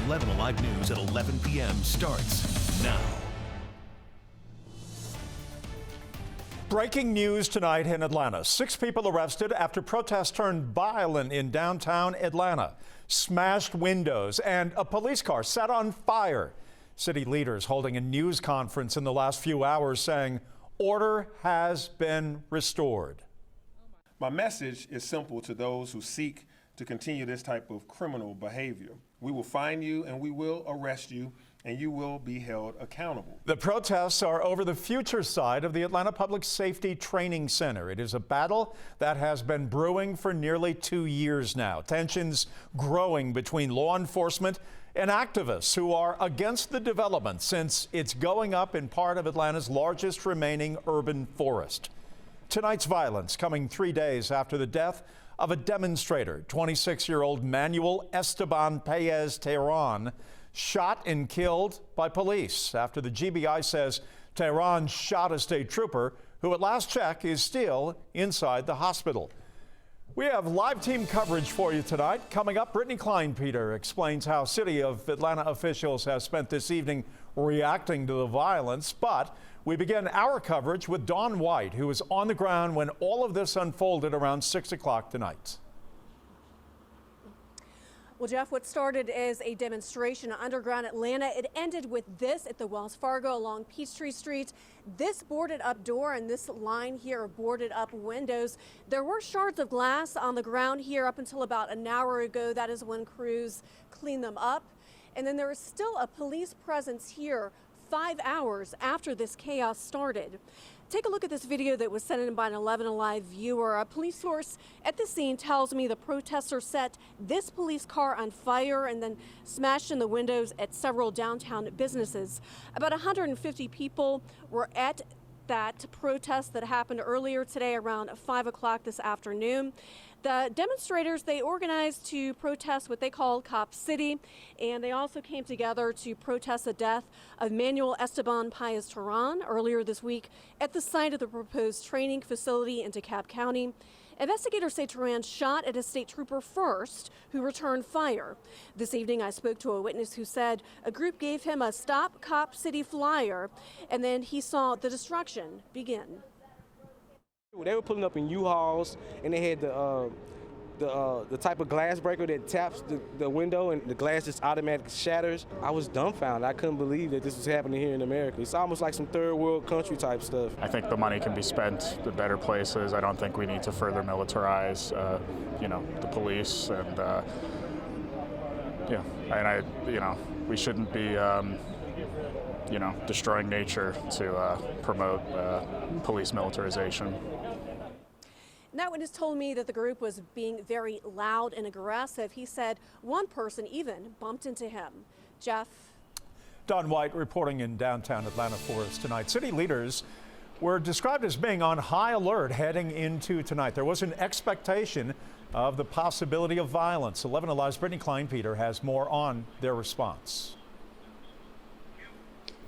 11 Alive News at 11 p.m. starts now. Breaking news tonight in Atlanta. 6 people arrested after protests turned violent in downtown Atlanta. Smashed windows and a police car set on fire. City leaders holding a news conference in the last few hours saying order has been restored. My message is simple to those who seek to continue this type of criminal behavior. We will find you and we will arrest you, and you will be held accountable. The protests are over the future site of the Atlanta Public Safety Training Center. It is a battle that has been brewing for nearly 2 years now. Tensions growing between law enforcement and activists who are against the development since it's going up in part of Atlanta's largest remaining urban forest. Tonight's violence coming 3 days after the death of a demonstrator, 26-year-old Manuel Esteban Paez-Tehran, shot and killed by police after the GBI says Tehran shot a state trooper who at last check is still inside the hospital. We have live team coverage for you tonight. Coming up, Brittany Kleinpeter explains how City of Atlanta officials have spent this evening reacting to the violence. But we begin our coverage with Dawn White, who was on the ground when all of this unfolded around 6 o'clock tonight. Well, Jeff, what started as a demonstration underground Atlanta, it ended with this at the Wells Fargo along Peachtree Street. This boarded up door and this line here of boarded up windows. There were shards of glass on the ground here up until about an hour ago. That is when crews cleaned them up. And then there is still a police presence here 5 hours after this chaos started. Take a look at this video that was sent in by an 11 Alive viewer. A police source at the scene tells me the protesters set this police car on fire and then smashed in the windows at several downtown businesses. About 150 people were at that protest that happened earlier today around 5 o'clock this afternoon. The demonstrators, they organized to protest what they call Cop City, and they also came together to protest the death of Manuel Esteban Paez-Tehran earlier this week at the site of the proposed training facility in DeKalb County. Investigators say Tehran shot at a state trooper first, who returned fire. This evening, I spoke to a witness who said a group gave him a Stop Cop City flyer, and then he saw the destruction begin. They were pulling up in U-Hauls, and they had the type of glass breaker that taps the window and the glass just automatically shatters. I was dumbfounded. I couldn't believe that this was happening here in America. It's almost like some third world country type stuff. I think the money can be spent in better places. I don't think we need to further militarize, the police, and we shouldn't be, destroying nature to promote police militarization. That witness told me that the group was being very loud and aggressive. He said one person even bumped into him. Jeff? Dawn White reporting in downtown Atlanta for us tonight. City leaders were described as being on high alert heading into tonight. There was an expectation of the possibility of violence. 11 Alive's Brittany Kleinpeter has more on their response.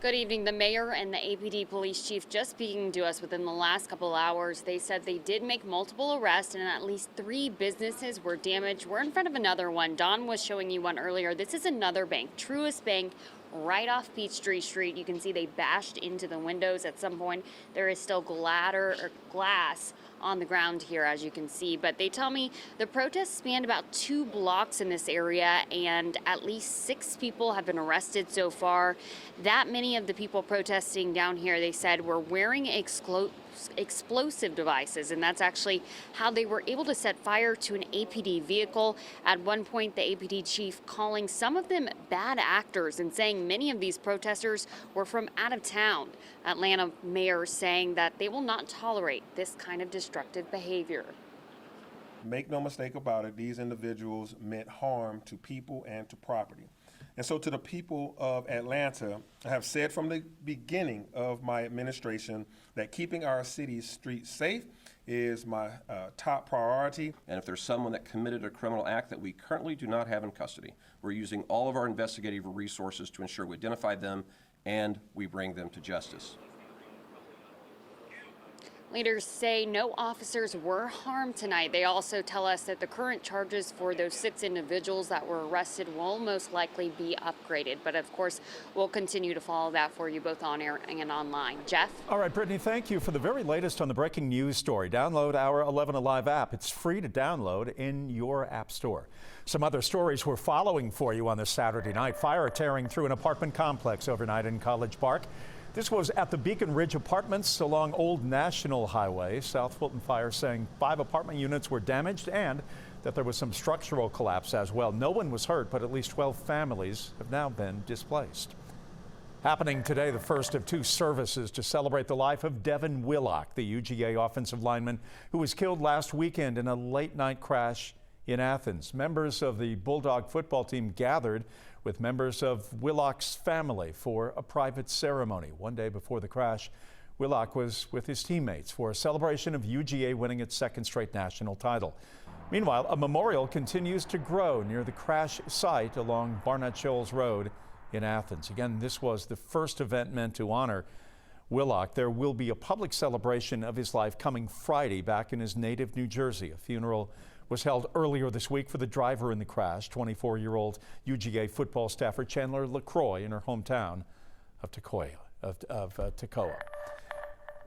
Good evening. The mayor and the APD police chief just speaking to us within the last couple hours. They said they did make multiple arrests and at least 3 businesses were damaged. We're in front of another one. Don was showing you one earlier. This is another bank, Truist Bank, right off Peachtree Street. You can see they bashed into the windows at some point. There is still glass on the ground here, as you can see, but they tell me the protests spanned about 2 blocks in this area, and at least 6 people have been arrested so far. That many of the people protesting down here, they said, were wearing explosive devices, and that's actually how they were able to set fire to an APD vehicle. At one point, the APD chief calling some of them bad actors and saying many of these protesters were from out of town. Atlanta mayor saying that they will not tolerate this kind of destructive behavior. Make no mistake about it, these individuals meant harm to people and to property. And so to the people of Atlanta, I have said from the beginning of my administration that keeping our city's streets safe is my top priority. And if there's someone that committed a criminal act that we currently do not have in custody, we're using all of our investigative resources to ensure we identify them and we bring them to justice. Leaders say no officers were harmed tonight. They also tell us that the current charges for those 6 individuals that were arrested will most likely be upgraded. But of course, we'll continue to follow that for you both on air and online. Jeff? All right, Brittany, thank you for the very latest on the breaking news story. Download our 11 Alive app. It's free to download in your app store. Some other stories we're following for you on this Saturday night. Fire tearing through an apartment complex overnight in College Park. This was at the Beacon Ridge Apartments along Old National Highway. South Fulton Fire saying 5 apartment units were damaged and that there was some structural collapse as well. No one was hurt, but at least 12 families have now been displaced. Happening today, the first of 2 services to celebrate the life of Devin Willock, the UGA offensive lineman who was killed last weekend in a late-night crash in Athens. Members of the Bulldog football team gathered with members of Willock's family for a private ceremony. One day before the crash, Willock was with his teammates for a celebration of UGA winning its 2nd straight national title. Meanwhile, a memorial continues to grow near the crash site along Barnett Shoals Road in Athens. Again, this was the first event meant to honor Willock. There will be a public celebration of his life coming Friday back in his native New Jersey. A funeral was held earlier this week for the driver in the crash, 24-year-old UGA football staffer Chandler LaCroix in her hometown of Toccoa.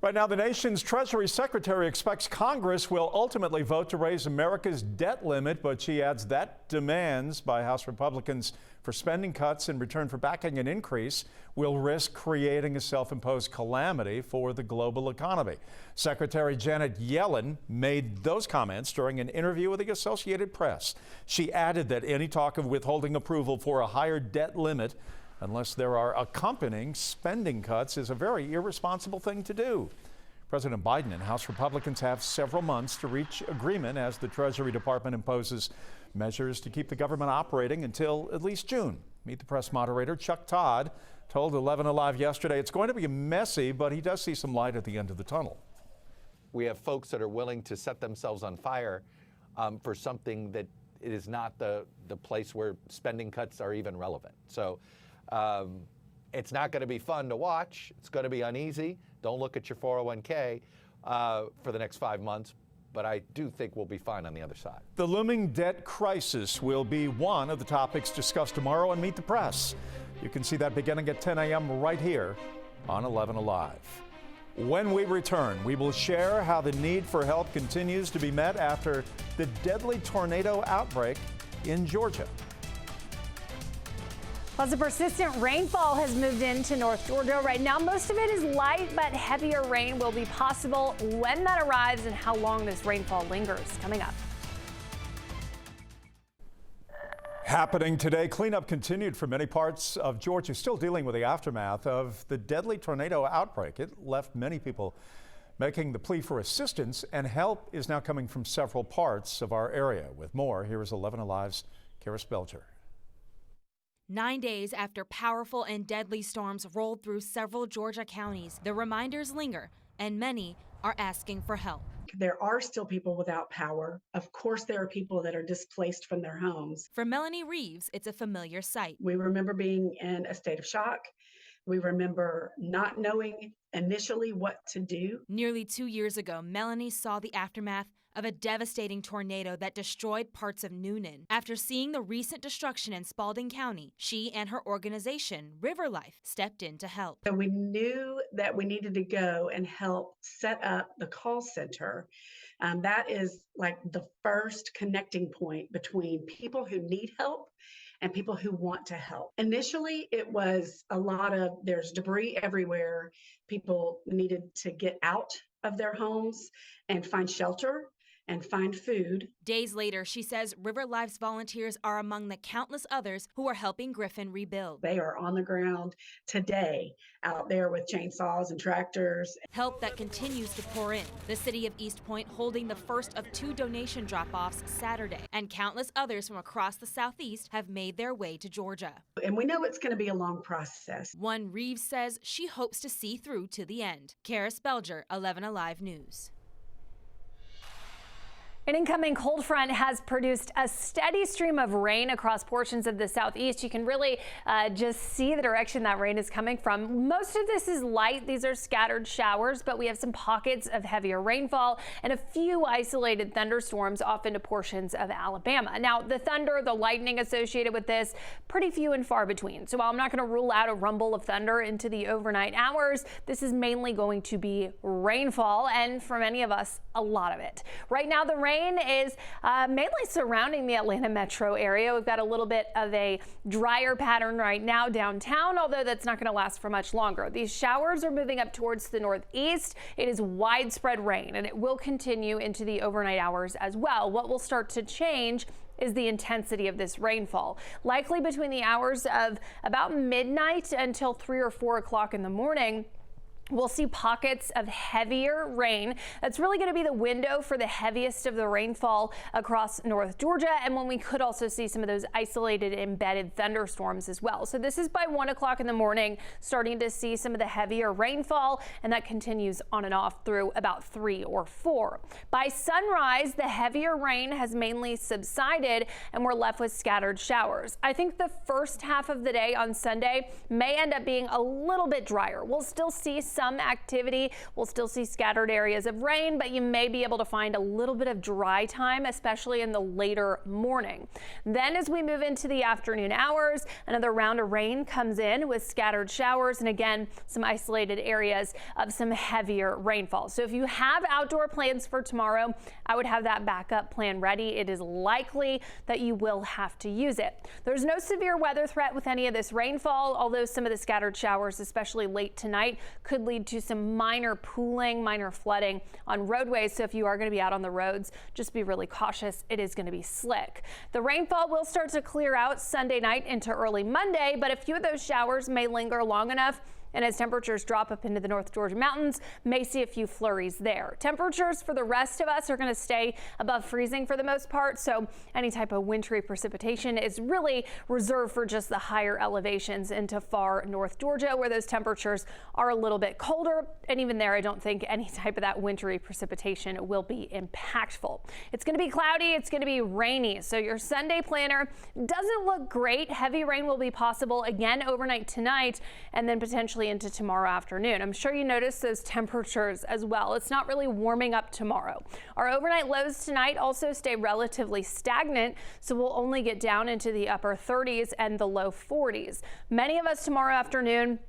Right now, the nation's Treasury Secretary expects Congress will ultimately vote to raise America's debt limit, but she adds that demands by House Republicans for spending cuts in return for backing an increase will risk creating a self-imposed calamity for the global economy. Secretary Janet Yellen made those comments during an interview with the Associated Press. She added that any talk of withholding approval for a higher debt limit unless there are accompanying spending cuts is a very irresponsible thing to do. President Biden and House Republicans have several months to reach agreement as the Treasury Department imposes measures to keep the government operating until at least June. Meet the Press moderator Chuck Todd told 11 Alive yesterday it's going to be messy, but he does see some light at the end of the tunnel. We have folks that are willing to set themselves on fire for something that it is not the place where spending cuts are even relevant. So it's not going to be fun to watch. It's going to be uneasy. Don't look at your 401k for the next 5 months, but I do think we'll be fine on the other side. The looming debt crisis will be one of the topics discussed tomorrow on Meet the Press. You can see that beginning at 10 a.m. right here on 11 Alive. When we return, we will share how the need for help continues to be met after the deadly tornado outbreak in Georgia. Plus, a persistent rainfall has moved into North Georgia. Right now, most of it is light, but heavier rain will be possible when that arrives and how long this rainfall lingers. Coming up. Happening today, cleanup continued for many parts of Georgia, still dealing with the aftermath of the deadly tornado outbreak. It left many people making the plea for assistance, and help is now coming from several parts of our area. With more, here is 11 Alive's Kara Spelger. 9 days after powerful and deadly storms rolled through several Georgia counties, the reminders linger, and many are asking for help. There are still people without power. Of course, there are people that are displaced from their homes. For Melanie Reeves, it's a familiar sight. We remember being in a state of shock. We remember not knowing initially what to do. Nearly 2 years ago, Melanie saw the aftermath of a devastating tornado that destroyed parts of Noonan. After seeing the recent destruction in Spalding County, she and her organization, River Life, stepped in to help. So we knew that we needed to go and help set up the call center. That is like the first connecting point between people who need help and people who want to help. Initially, it was a lot of there's debris everywhere. People needed to get out of their homes and find shelter and find food. Days later, she says River Life's volunteers are among the countless others who are helping Griffin rebuild. They are on the ground today, out there with chainsaws and tractors. Help that continues to pour in. The city of East Point holding the first of 2 donation drop-offs Saturday, and countless others from across the Southeast have made their way to Georgia. And we know it's going to be a long process. One Reeves says she hopes to see through to the end. Kara Spelger, 11 Alive News. An incoming cold front has produced a steady stream of rain across portions of the southeast. You can really just see the direction that rain is coming from. Most of this is light. These are scattered showers, but we have some pockets of heavier rainfall and a few isolated thunderstorms off into portions of Alabama. Now, the thunder, the lightning associated with this, pretty few and far between. So while I'm not going to rule out a rumble of thunder into the overnight hours, this is mainly going to be rainfall, and for many of us, a lot of it. Right now, the rain is mainly surrounding the Atlanta metro area. We've got a little bit of a drier pattern right now downtown, although that's not going to last for much longer. These showers are moving up towards the northeast. It is widespread rain, and it will continue into the overnight hours as well. What will start to change is the intensity of this rainfall. Likely between the hours of about midnight until 3 or 4 o'clock in the morning. We'll see pockets of heavier rain. That's really going to be the window for the heaviest of the rainfall across North Georgia, and when we could also see some of those isolated embedded thunderstorms as well. So this is by 1 o'clock in the morning, starting to see some of the heavier rainfall, and that continues on and off through about 3 or 4. By sunrise, the heavier rain has mainly subsided, and we're left with scattered showers. I think the first half of the day on Sunday may end up being a little bit drier. We'll still see some activity. We'll still see scattered areas of rain, but you may be able to find a little bit of dry time, especially in the later morning. Then as we move into the afternoon hours, another round of rain comes in with scattered showers and again, some isolated areas of some heavier rainfall. So if you have outdoor plans for tomorrow, I would have that backup plan ready. It is likely that you will have to use it. There's no severe weather threat with any of this rainfall, although some of the scattered showers, especially late tonight, could lead to some minor pooling, minor flooding on roadways. So if you are going to be out on the roads, just be really cautious. It is going to be slick. The rainfall will start to clear out Sunday night into early Monday, but a few of those showers may linger long enough. And as temperatures drop up into the North Georgia mountains, may see a few flurries there. Temperatures for the rest of us are going to stay above freezing for the most part. So any type of wintry precipitation is really reserved for just the higher elevations into far North Georgia, where those temperatures are a little bit colder. And even there, I don't think any type of that wintry precipitation will be impactful. It's going to be cloudy. It's going to be rainy. So your Sunday planner doesn't look great. Heavy rain will be possible again overnight tonight and then potentially into tomorrow afternoon. I'm sure you noticed those temperatures as well. It's not really warming up tomorrow. Our overnight lows tonight also stay relatively stagnant, so we'll only get down into the upper 30s and the low 40s. Many of us tomorrow afternoon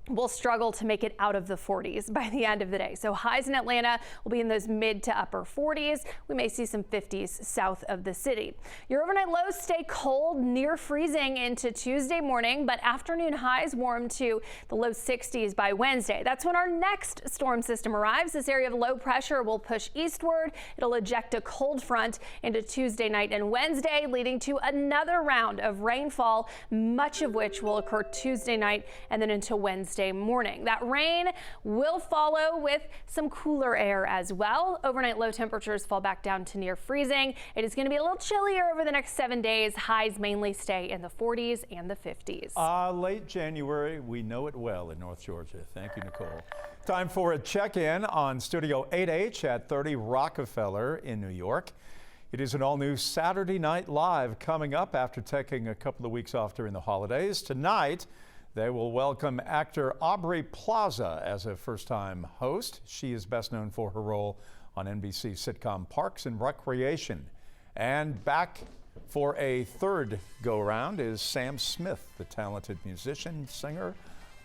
will struggle to make it out of the 40s by the end of the day. So highs in Atlanta will be in those mid to upper 40s. We may see some 50s south of the city. Your overnight lows stay cold, near freezing into Tuesday morning, but afternoon highs warm to the low 60s by Wednesday. That's when our next storm system arrives. This area of low pressure will push eastward. It'll eject a cold front into Tuesday night and Wednesday, leading to another round of rainfall, much of which will occur Tuesday night and then into Wednesday morning. That rain will follow with some cooler air as well. Overnight low temperatures fall back down to near freezing. It is going to be a little chillier over the next 7 days. Highs mainly stay in the 40s and the 50s. Late January, we know it well in North Georgia. Thank you, Nicole. Time for a check-in on Studio 8H at 30 Rockefeller in New York. It is an all-new Saturday Night Live coming up after taking a couple of weeks off during the holidays. Tonight, they will welcome actor Aubrey Plaza as a first-time host. She is best known for her role on NBC sitcom Parks and Recreation. And back for a third go-around is Sam Smith, the talented musician, singer.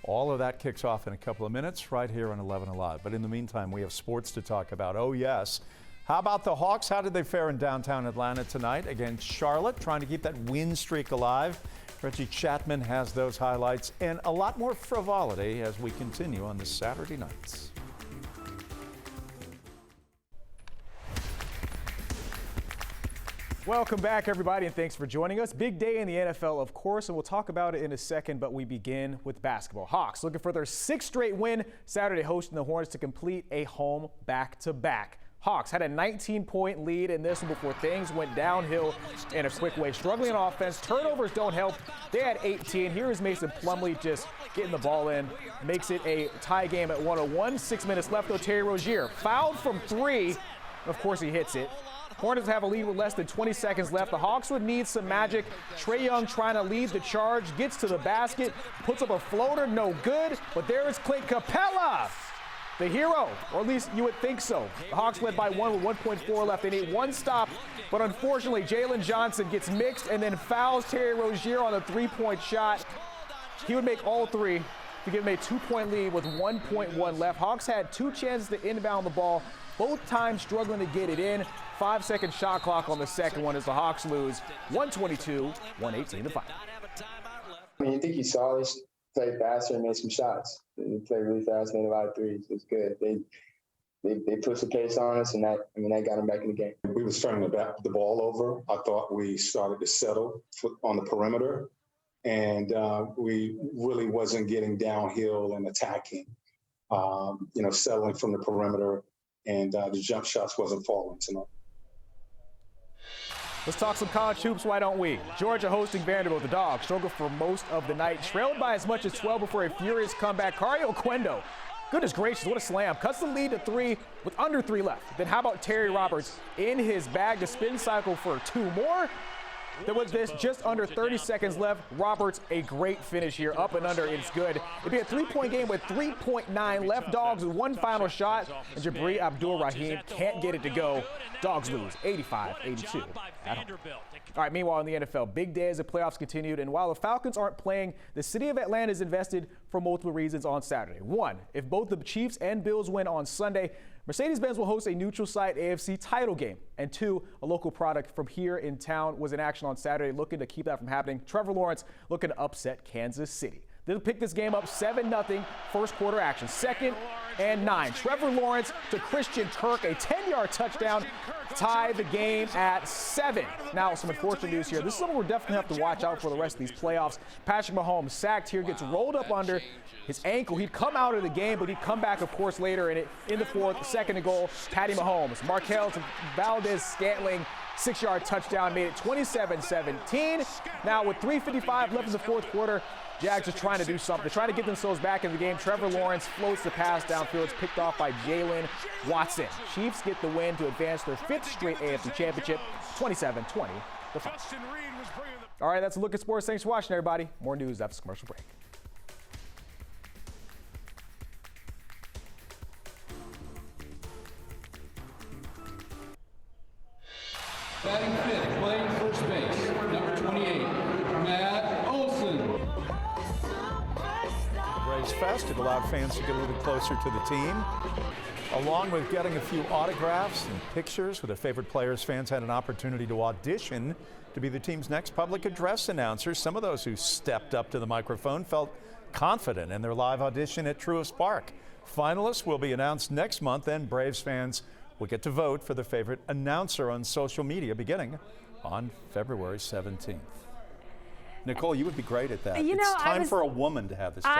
All of that kicks off in a couple of minutes right here on 11 Alive. But in the meantime, we have sports to talk about. Oh, yes. How about the Hawks? How did they fare in downtown Atlanta tonight against Charlotte, trying to keep that win streak alive? Reggie Chapman has those highlights and a lot more frivolity as we continue on this Saturday nights. Welcome back, everybody, and thanks for joining us. Big day in the NFL, of course, and we'll talk about it in a second, but we begin with basketball. Hawks looking for their 6th straight win Saturday, hosting the Hornets to complete a home back-to-back. Hawks had a 19-point lead in this one before things went downhill in a quick way. Struggling on offense, turnovers don't help. They had 18. Here is Mason Plumlee just getting the ball in. Makes it a tie game at 101. 6 minutes left though. Terry Rozier fouled from 3. Of course he hits it. Hornets have a lead with less than 20 seconds left. The Hawks would need some magic. Trae Young trying to lead the charge, gets to the basket, puts up a floater, no good. But there is Clint Capella, the hero, or at least you would think so. The Hawks led by 1 with 1.4 left. They need one stop, but unfortunately, Jalen Johnson gets mixed and then fouls Terry Rozier on a three-point shot. He would make all three to give him a 2-point lead with 1.1 left. Hawks had 2 chances to inbound the ball, both times struggling to get it in. 5-second shot clock on the second one as the Hawks lose 122-118 to 5. I mean, I think you saw us play faster and made some shots. They played really fast, made a lot of threes. It was good. They put some pace on us, and that got them back in the game. We were starting to back the ball over. I thought we started to settle on the perimeter, and we really wasn't getting downhill and attacking. Settling from the perimeter, and the jump shots wasn't falling tonight. Let's talk some college hoops, why don't we? Georgia hosting Vanderbilt. The Dogs struggled for most of the night, trailed by as much as 12 before a furious comeback. Kario Oquendo, goodness gracious, what a slam. Cuts the lead to 3 with under 3 left. Then how about Terry Roberts in his bag to spin cycle for 2 more? There was this just under 30 seconds left. Roberts, a great finish here, up and under, it's good. It'd be a 3-point game with 3.9 left. Dogs with 1 final shot, and Jabri Abdul-Rahim can't get it to go. Dogs lose 85-82 at home. All right, meanwhile in the NFL, big day as the playoffs continued, and while the Falcons aren't playing, the city of Atlanta is invested for multiple reasons on Saturday. 1, if both the Chiefs and Bills win on Sunday, Mercedes-Benz will host a neutral site AFC title game. And 2, a local product from here in town was in action on Saturday, looking to keep that from happening. Trevor Lawrence looking to upset Kansas City. They'll pick this game up 7-0, first quarter action. 2nd and 9. Trevor Lawrence to Christian Kirk, a 10-yard touchdown, tie the game at 7. Now, some unfortunate news here. This is something we're definitely have to watch out for the rest of these playoffs. Patrick Mahomes sacked here, gets rolled up under his ankle. He'd come out of the game, but he'd come back, of course, later in the 4th, 2nd and goal. Patty Mahomes, Marquez Valdez-Scantling, 6-yard touchdown, made it 27-17. Now, with 3:55 left in the 4th quarter, Jags are trying to do something, trying to get themselves back in the game. Trevor Lawrence floats the pass downfield. It's picked off by Jalen Watson. Chiefs get the win to advance their 5th straight AFC Championship, 27-20. All right, that's a look at sports. Thanks for watching, everybody. More news after this commercial break. Batting 5th, playing first base, number 28, Matt Olson. Braves Fest, it allowed fans to get a little closer to the team, along with getting a few autographs and pictures with their favorite players. Fans had an opportunity to audition to be the team's next public address announcers. Some of those who stepped up to the microphone felt confident in their live audition at Truist Park. Finalists will be announced next month, and Braves fans will get to vote for their favorite announcer on social media beginning on February 17th. Nicole, you would be great at that. It's time for a woman to have this job.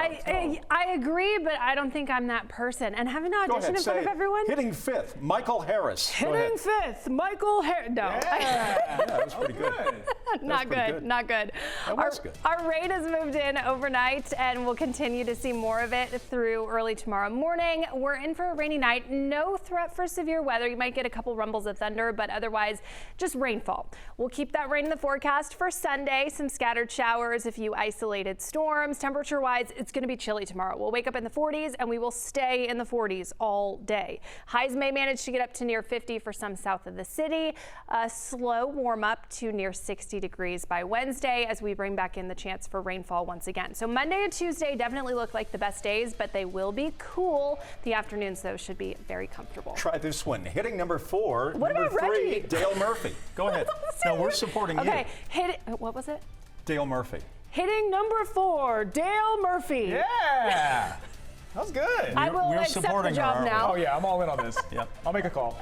I agree, but I don't think I'm that person. And having an audition in front of everyone? Hitting 5th, Michael Harris. Hitting 5th, Michael Harris. No. Yeah, that was pretty good. Not good. That was good. Our rain has moved in overnight, and we'll continue to see more of it through early tomorrow morning. We're in for a rainy night. No threat for severe weather. You might get a couple rumbles of thunder, but otherwise just rainfall. We'll keep that rain in the forecast for Sunday. Some scattered showers, a few isolated storms. Temperature-wise, it's going to be chilly tomorrow. We'll wake up in the 40s, and we will stay in the 40s all day. Highs may manage to get up to near 50 for some south of the city. A slow warm-up to near 60 degrees by Wednesday as we bring back in the chance for rainfall once again. So Monday and Tuesday definitely look like the best days, but they will be cool. The afternoons, though, should be very comfortable. Try this one. Hitting number 4. What number about 3, Reggie? Dale Murphy. Go ahead. No, we're supporting you. Okay, what was it? Dale Murphy. Hitting number 4, Dale Murphy. Yeah. That was good. I will accept the job now. Oh, yeah, I'm all in on this. Yeah, I'll make a call.